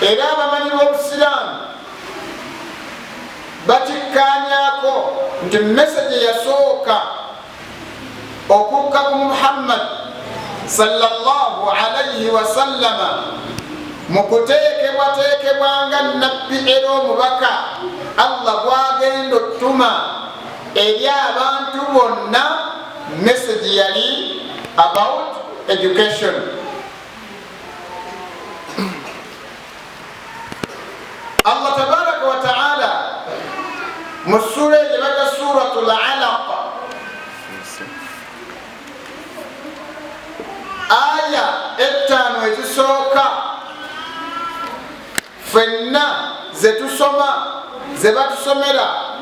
era abamanyi b'obusiraamu bakikkaanyako nti message yasooka okukka ku Muhammad sallallahu alayhi wasallama mu kuteekebwateekebwanga nabbi era omubaka Allah gwagenda ottuma eri abantu bonna. Message yali about education. Allah tabaraka wa ta'ala mu sura eyebaga suratul Alaq aya 5 ezisooka fenna zetusoma zebatusomera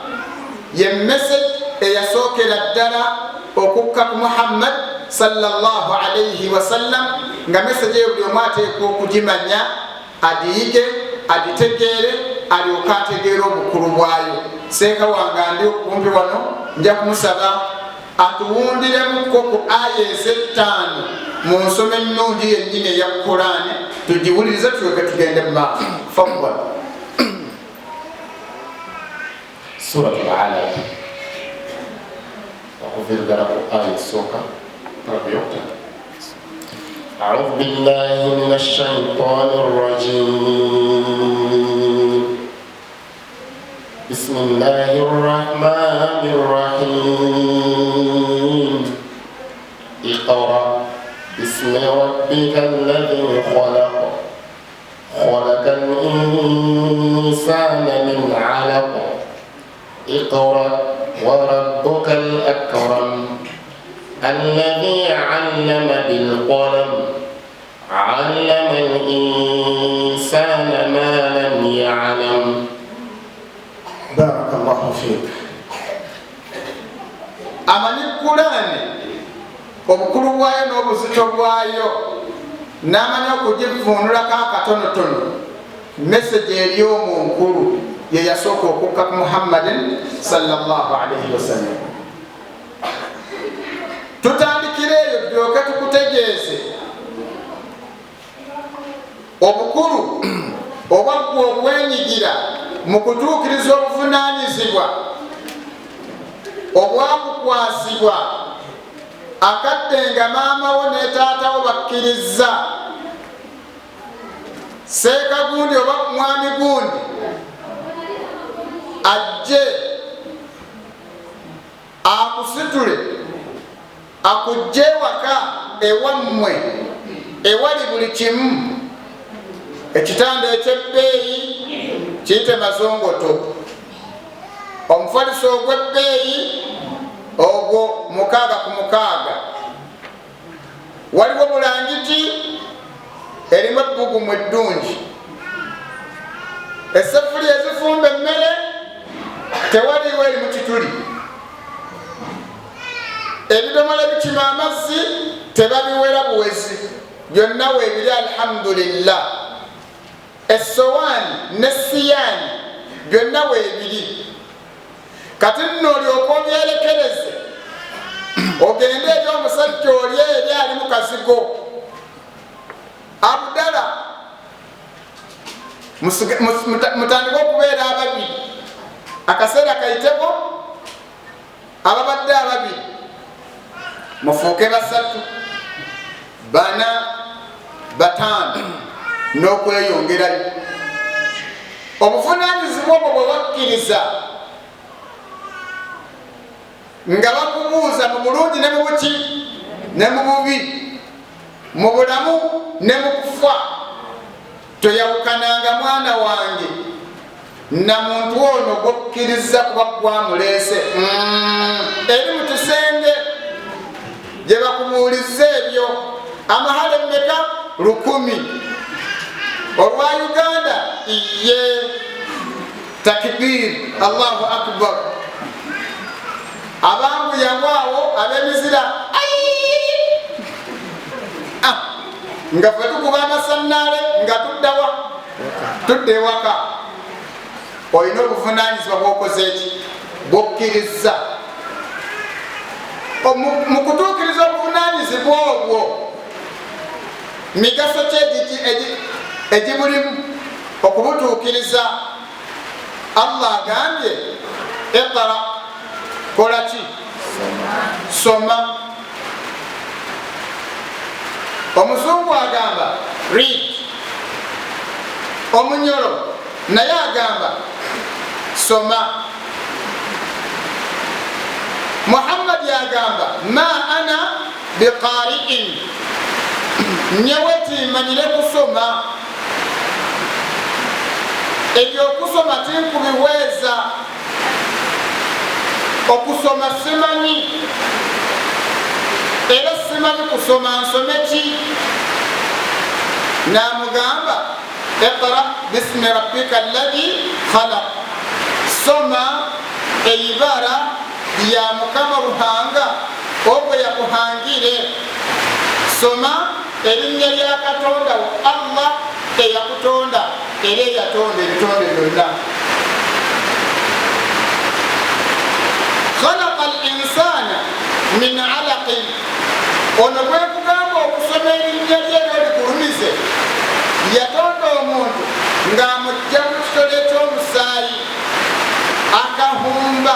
ye message eyasookera ddala okukka ku Muhammad sallallahu alayhi wasallam nga message eyo buli omu ateekwa okugimanya agiyige agitegeere alyoke ategeere obukulu bwayo. Seeka wange ndi okumpi wano nja kumusaba atuwundiremuko ku aya ez'ettaano mu nsoma ennungi yennyini eya Qur'ani tugiwulirize tulyoke tugende mu maaso. Fadhal. Suratul Alaq وقفل آية السوكة أعوذ بالله من الشيطان الرجيم بسم الله الرحمن الرحيم اقرأ باسم ربك الذي خلق خلق الإنسان من علق اقرأ وربك الأكرم الذي علم بالقلم علم الإنسان ما لم يعلم. بارك الله فيك. amanyi Qur'ani obukulu bwayo n'obuzito bwayo n'amanya okugivvuunulako akatonotono. Message eri omunkulu ye yasooka okukka ku Muhammadin sallallahu alayhi wasallam. Tutandikire eyo tulyoke tukutegeeze obukulu obwaggwa okwenyigira mu kutuukiriza obuvunaanyizibwa obwakukwasibwa akadde nga maamawo ne taatawo bakkiriza seeka gundi oba mwami gundi ajje akusitule akujje waka ewammwe ewali buli kimu. Ekitanda eky'ebbeeyi kiyite mazongoto, omufaliso ogw'ebbeeyi ogwo 6 ku 6. Waliwo bulangiti erimu ebbugumu eddungi, esseffuliya ezifumba emmere tewaliwo eri mu kituli, ebidomola ebikima amazzi tebabiwera buwezi, byonna weebiri alhamdulillah. Essowaani n'essiyaani byonna weebiri. Kati nno olyoka obyerekereze ogende eri omusajja oli eri ali mu kazigo. Abdala mutandika okubeera ababiri, akaseera kayiteko ababadde ababiri mufuuke 3, 4, 5 n'okweyongerayo. Obuvunaanyizibwa obwo bwe bakkiriza nga bakubuuza mu bulungi ne mu buki ne mu bubi, mu bulamu ne mu kufa, toyawukananga mwana wange na muntu ono gwokkiriza kuba gwamuleese. Eri mu kisenge gye bakubuuliza ebyo amahale mmeka 1000. Olwa Uganda iye takbir Allahu akbar. Abangu yawaawo ab'emizira nga ffe tukuba amasannaale nga tuddawa tudda ewaka. Olina obuvunaanyizibwa bw'okoze eki bw'okkiriza. Mu kutuukiriza obuvunaanyizibwa obwo migaso ki egibulimu? okubutuukiriza. Allah agambye iqra, kolaki? Soma. Omuzungu agamba read. Omunyolo naye agamba soma. Muhammad yagamba ma ana biqari'in, nyeweti manyire kusoma. Ebyokusoma tinkubiweeza, okusoma simanyi, era simanyi kusoma, nsome ki? Namugamba iqra bismi rabbika alladhi khalaq, soma eibara ya mukama ruhanga ogwe yakuhangire. Soma erinnya lya Katonda wo Allah eyakutonda era eyatonda ebitonde byonna. khalaqa al insana min alaqin, ono gwe kugamba okusoma erinnya lye erikulumize. Yatonda omuntu ng'amujja mu kitole ky'omusaayi, akahumba,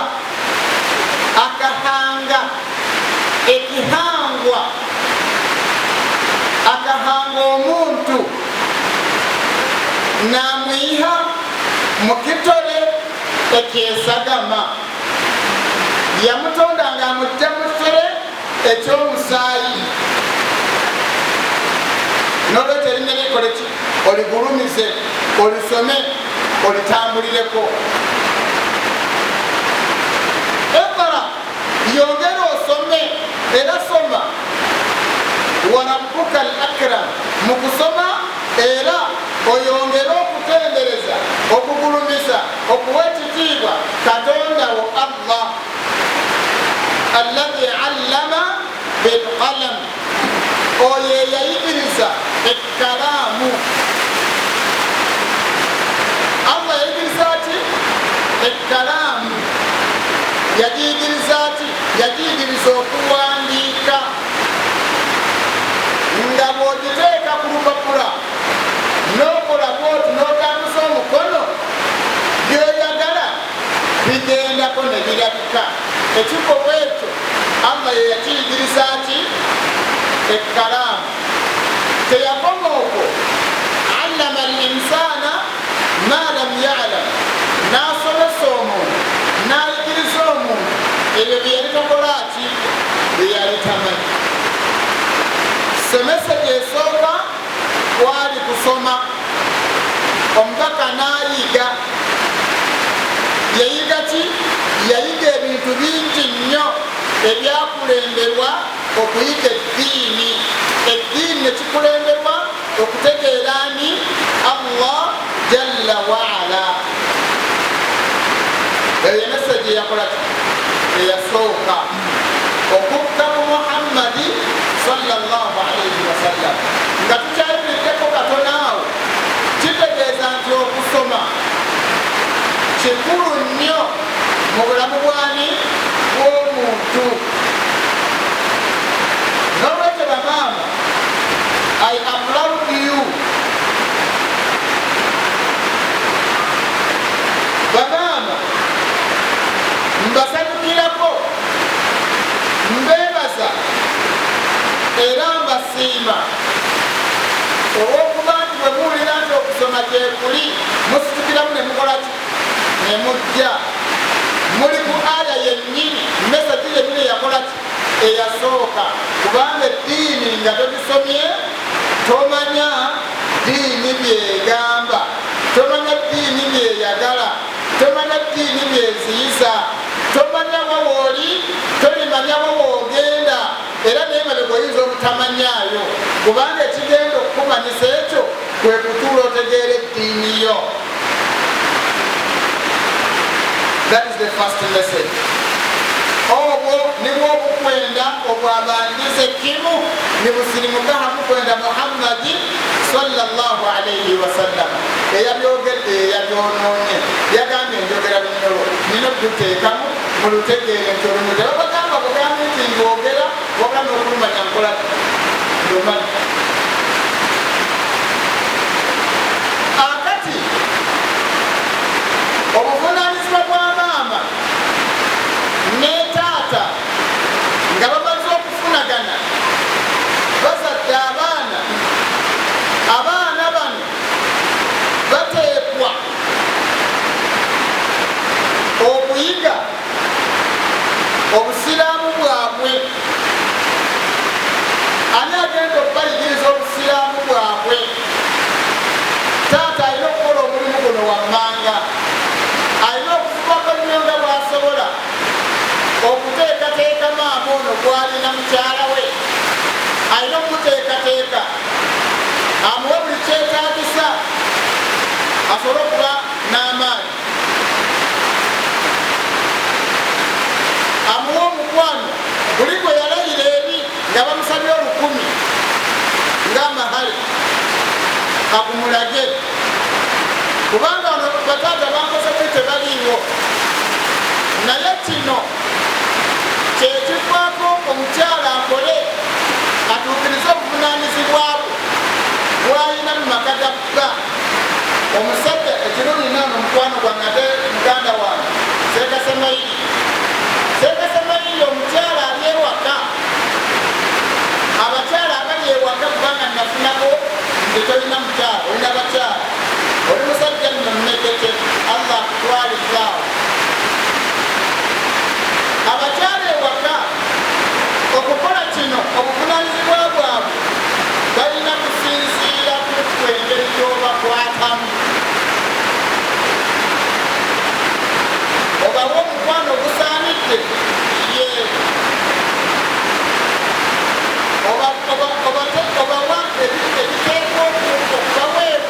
akahanga, ekihangwa, akahanga omuntu namwiha mu kitole ekyesagama. Yamutonda ng'amujja mu kitole eky'omusaayi. Nolwekyo erinnya likole ki? Oligulumize, olisome, olitambulireko. Iqra, yongera osome, era soma. Wa rabbuka al akram, mu kusoma era oyongera okutendereza, okugulumiza, okuwa ekitiibwa Katonda wo Allah alladhi allama bilqalam, oyo eyayigiriza ekkalaamu. Allah yayigiriza ati ekkalaamu, yagiyigiriza ati? Yagiyigiriza okuwandiika, nga bw'ogiteeka ku lupapula n'okola bwoti n'otambuza omukono, byoyagala bigendako ne birabika. Ekikolwa ekyo Allah ye yakiyigiriza ati? Ekkalaamu. Teyakoma okwo, allama al insana ma lam ya'lam, n'asomesa omuntu, n'ayigiriza omuntu ebyo bye yali takola ati? Bye yali tamanyi. Semese gyesooka kwali kusoma, omubaka n'ayiga. Yayiga ki? Yayiga ebintu bingi nnyo ebyakulemberwa okuyiga eddiini. Eddiini nekikulemberwa okutegeera ani? Allah jalla waala. Eyo meseji eyakola ki? Eyasooka okukka ku Muhammadi sallallahu alayhi wasallam. Nga tukyayimiriddeko katono awo, kitegeeza nti okusoma kikulu nnyo mu bulamu bwani? Bw'omuntu. Nolwekyo bamaama, I applaud you. Bamaama, mbasanyukirako, mbeebaza era mbasiima olw'okuba nti bwe muwulira nti okusoma gyekuli, musitukiramu ne mukola ki? Ne mujja. Muli ku aya yennyini, meseji yennyini eyakola ki? Eyasooka. Kubanga eddiini nga togisomye tomanya ddiini byegamba, tomanya ddiini byeyagala, tomanya ddiini byeziyiza, tomanya wawooli, tolimanya wawoogenda, era naye mabega oyinza obutamanyaayo. Kubanga ekigenda okukumanyisa ekyo kwe kutuula otegeera eddiini yo. That is the first message. Obwo nibwo obukwenda obwabandize kimu nibusirimuka hamukwenda Muhammadi sallallahu alayhi wasallam. Eyabyogedde eyabyonoonye yagambye njogera lunyolo nina okuteekamu mulutegeere nti olunyolo tebabagamba bugambi nti ngogera wagamba okulumanya nkola lumanyi. Akati taata alina okukola omulimu guno wammanga, alina okufubako nnyo nga bw'asobola okuteekateeka maama ono gwalina mukyala we, alina okumuteekateeka amuwe buli kyetaagisa asobole okuba n'amaanyi, amuwe omukwano buli gwe yalayira eri nga bamusabye 1000 ng'amahale akumulage, kubanga ono bataata bankoze tebaliiwo. Naye kino kyekivaako omukyala akole atuukirize obuvunaanyizibwa bwe bw'alina mu maka ga bba. Omusajja ekirungi nano mukwano gwange ate muganda wange Seekasemairi, Seekasemairi omukyala ali ewaka, abakyala abali ewaka kubanga nafunako nti tolina mukyala